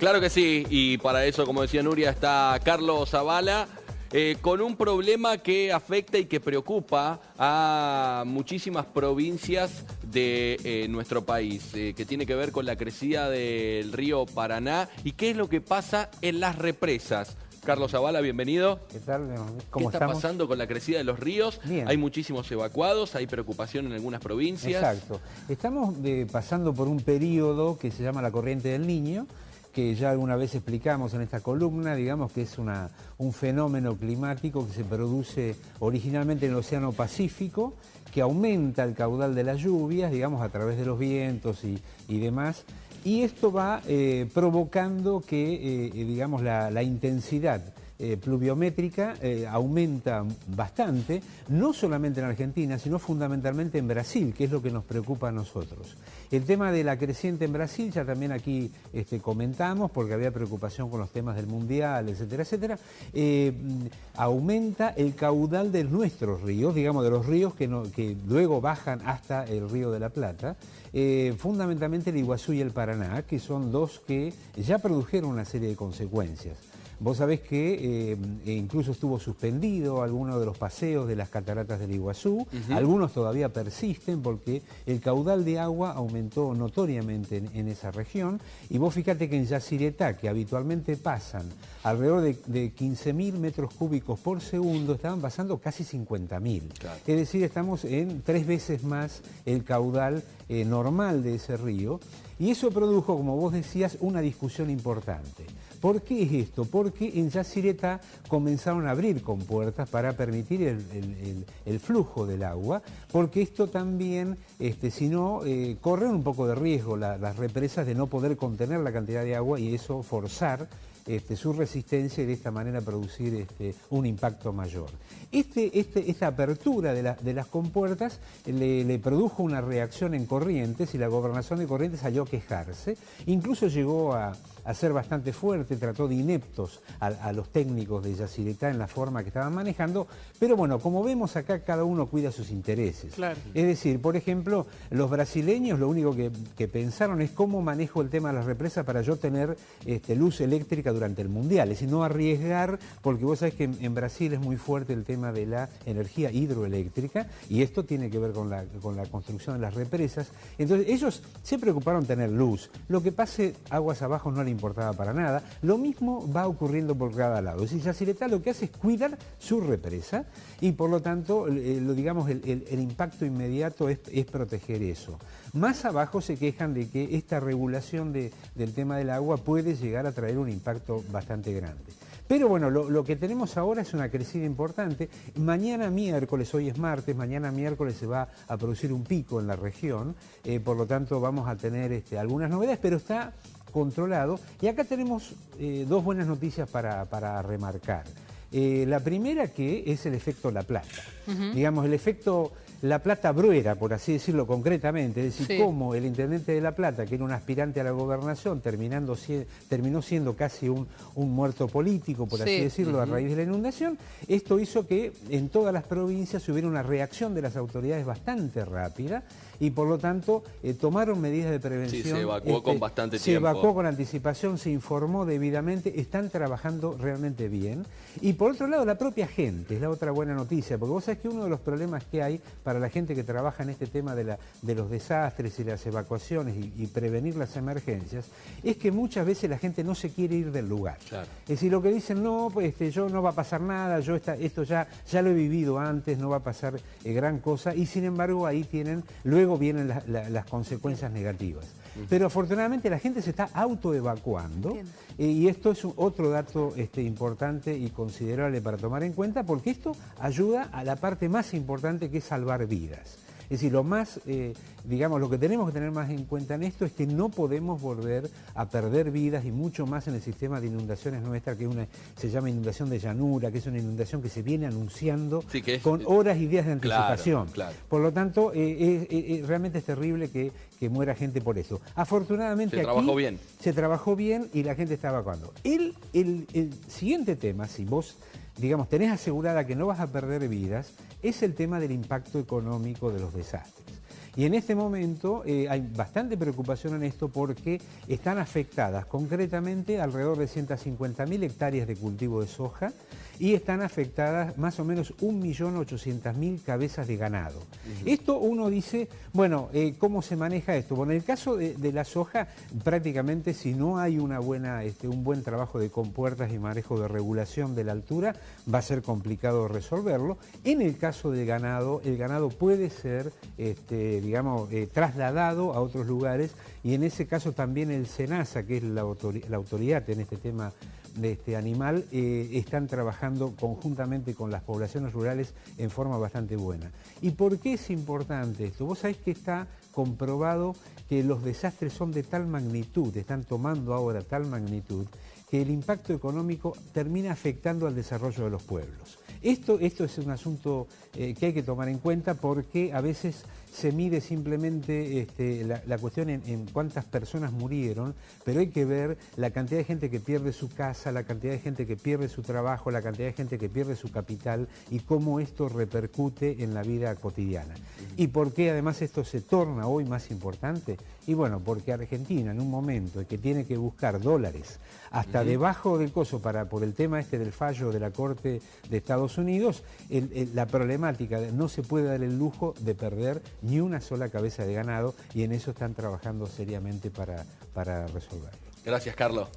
Claro que sí, y para eso, como decía Nuria, está Carlos Zavala, con un problema que afecta y que preocupa a muchísimas provincias de nuestro país, que tiene que ver con la crecida del río Paraná y qué es lo que pasa en las represas. Carlos Zavala, bienvenido. ¿Qué tal? ¿Qué está pasando con la crecida de los ríos? Bien. Hay muchísimos evacuados, hay preocupación en algunas provincias. Exacto. Estamos pasando por un periodo que se llama la corriente del Niño, que ya alguna vez explicamos en esta columna, digamos que es un fenómeno climático que se produce originalmente en el Océano Pacífico, que aumenta el caudal de las lluvias, digamos, a través de los vientos y demás. Y esto va provocando que, digamos, la intensidad pluviométrica aumenta bastante, no solamente en Argentina, sino fundamentalmente en Brasil, que es lo que nos preocupa a nosotros. El tema de la creciente en Brasil, ya también aquí comentamos, porque había preocupación con los temas del Mundial, etcétera, etcétera, aumenta el caudal de nuestros ríos, digamos, de los ríos que luego bajan hasta el Río de la Plata, fundamentalmente el Iguazú y el Paraná, que son dos que ya produjeron una serie de consecuencias. Vos sabés que incluso estuvo suspendido algunos de los paseos de las cataratas del Iguazú, algunos todavía persisten porque el caudal de agua aumentó notoriamente en esa región, y vos fíjate que en Yacyretá, que habitualmente pasan alrededor de 15.000 metros cúbicos por segundo, estaban pasando casi 50.000. Claro. Es decir, estamos en 3 veces más el caudal normal de ese río, y eso produjo, como vos decías, una discusión importante. ¿Por qué es esto? Porque en Yacyretá comenzaron a abrir compuertas para permitir el flujo del agua, porque esto también, si no, corren un poco de riesgo las represas de no poder contener la cantidad de agua y eso forzar su resistencia y de esta manera producir un impacto mayor. Esta apertura de las compuertas le produjo una reacción en Corrientes y la gobernación de Corrientes salió a quejarse, incluso llegó a ser bastante fuerte, trató de ineptos a los técnicos de Yacyretá en la forma que estaban manejando, pero bueno, como vemos acá, cada uno cuida sus intereses. Claro. Es decir, por ejemplo, los brasileños lo único que pensaron es cómo manejo el tema de las represas para yo tener luz eléctrica durante el Mundial, es decir, no arriesgar, porque vos sabés que en Brasil es muy fuerte el tema de la energía hidroeléctrica, y esto tiene que ver con la construcción de las represas. Entonces ellos se preocuparon de tener luz, lo que pase aguas abajo no le importaba para nada. Lo mismo va ocurriendo por cada lado. Es decir, Yacyretá lo que hace es cuidar su represa y por lo tanto, digamos, el impacto inmediato es proteger eso. Más abajo se quejan de que esta regulación del tema del agua puede llegar a traer un impacto bastante grande. Pero bueno, lo que tenemos ahora es una crecida importante. Mañana miércoles, hoy es martes, mañana miércoles se va a producir un pico en la región, por lo tanto vamos a tener algunas novedades, pero está controlado. Y acá tenemos dos buenas noticias para remarcar. La primera, que es el efecto La Plata. Digamos, el efecto La Plata Bruera, por así decirlo concretamente, es decir, cómo el intendente de La Plata, que era un aspirante a la gobernación, terminó siendo casi un muerto político, por así decirlo, a raíz de la inundación. Esto hizo que en todas las provincias hubiera una reacción de las autoridades bastante rápida y por lo tanto tomaron medidas de prevención. Sí, se evacuó con bastante tiempo. Se evacuó con anticipación, se informó debidamente, están trabajando realmente bien. Y por otro lado, la propia gente, es la otra buena noticia, porque vos sabés que uno de los problemas que hay para la gente que trabaja en este tema de los desastres y las evacuaciones y prevenir las emergencias, es que muchas veces la gente no se quiere ir del lugar. Claro. Es decir, lo que dicen, no, pues yo no va a pasar nada, esto ya lo he vivido antes, no va a pasar gran cosa, y sin embargo ahí luego vienen las consecuencias negativas. Pero afortunadamente la gente se está autoevacuando y esto es otro dato importante y considerable para tomar en cuenta, porque esto ayuda a la parte más importante, que es salvar vidas. Es decir, digamos, lo que tenemos que tener más en cuenta en esto es que no podemos volver a perder vidas, y mucho más en el sistema de inundaciones nuestra, que se llama inundación de llanura, que es una inundación que se viene anunciando con horas y días de anticipación. Claro. Por lo tanto, realmente es terrible que muera gente por eso. Afortunadamente se trabajó bien y la gente está evacuando. El siguiente tema, si vos, digamos, tenés asegurada que no vas a perder vidas, es el tema del impacto económico de los desastres. Y en este momento hay bastante preocupación en esto porque están afectadas concretamente alrededor de 150.000 hectáreas de cultivo de soja y están afectadas más o menos 1.800.000 cabezas de ganado. Esto uno dice, bueno, ¿cómo se maneja esto? Bueno, en el caso de la soja, prácticamente si no hay un buen trabajo de compuertas y manejo de regulación de la altura, va a ser complicado resolverlo. En el caso del ganado, el ganado puede ser, digamos, trasladado a otros lugares y en ese caso también el SENASA, que es la autoridad en este tema de este animal, están trabajando conjuntamente con las poblaciones rurales en forma bastante buena. ¿Y por qué es importante esto? Vos sabés que está comprobado que los desastres son de tal magnitud, están tomando ahora tal magnitud, que el impacto económico termina afectando al desarrollo de los pueblos. Esto es un asunto que hay que tomar en cuenta porque a veces se mide simplemente la cuestión en cuántas personas murieron, pero hay que ver la cantidad de gente que pierde su casa, la cantidad de gente que pierde su trabajo, la cantidad de gente que pierde su capital y cómo esto repercute en la vida cotidiana. ¿Y por qué además esto se torna hoy más importante? Y bueno, porque Argentina en un momento en que tiene que buscar dólares hasta debajo del coso por el tema del fallo de la Corte de Estados Unidos, la problemática no se puede dar el lujo de perder ni una sola cabeza de ganado y en eso están trabajando seriamente para resolverlo. Gracias, Carlos.